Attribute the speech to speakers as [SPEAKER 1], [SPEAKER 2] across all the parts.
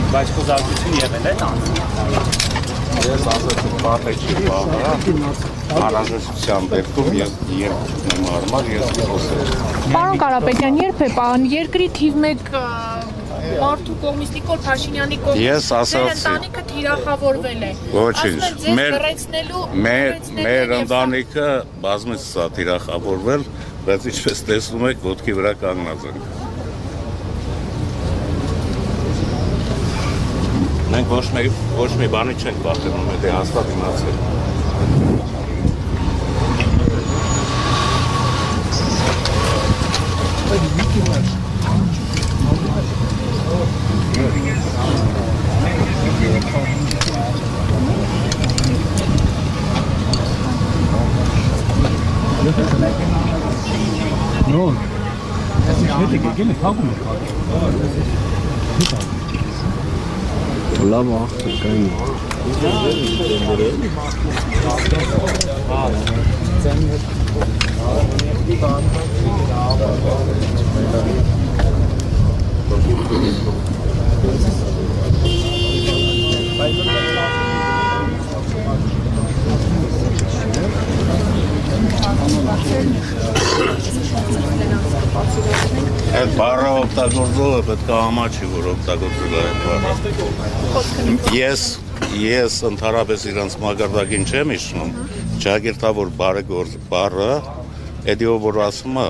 [SPEAKER 1] Բայց խոզարություն եղել է տանձին։
[SPEAKER 2] Ես ասացի պատը չի բաղը, անհրաժեշտության դեպքում ես հարմար ես խոսել։
[SPEAKER 3] Պարոն Կարապետյան, երբ է երկրի թիվ 1 մարդու կողմից Նիկոլ Փաշինյանի կողմից
[SPEAKER 2] Ես ասացի։
[SPEAKER 3] Ձեր ընտանիքը թիրախավորվել է։
[SPEAKER 2] Ոչինչ, մեր
[SPEAKER 3] եւ
[SPEAKER 2] ընտանիքը բազմից է թիրախավորվել, բայց ինչպես տեսնում եք, ոտքի վրա կանգնած ենք։ Մենք ոչ մի բանի չենք պատկերում, դե հաստատ իմացել։
[SPEAKER 1] No, das ist nicht gegeben, kaum.
[SPEAKER 4] Lama, kein.
[SPEAKER 2] Այդ բառը օգտագործողը պետք է համաչի, որ օգտագործել է այդ բառը։ Ես ընդհանրապես իրանց մակարդակին չեմ իջնում, ճակերտավոր բարեգործ բառը, էդի որ ասում է,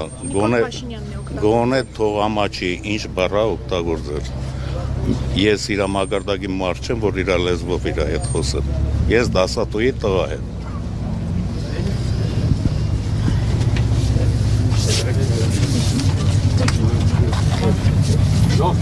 [SPEAKER 2] գոնե թող համաչի, ինչ բառա օգտագործել։ Ես իր մակարդակի մարդ չեմ, որ իր լեզվով իր հետ խոսեմ։ Ես դասատուի տղա եմ։
[SPEAKER 1] Жоқ,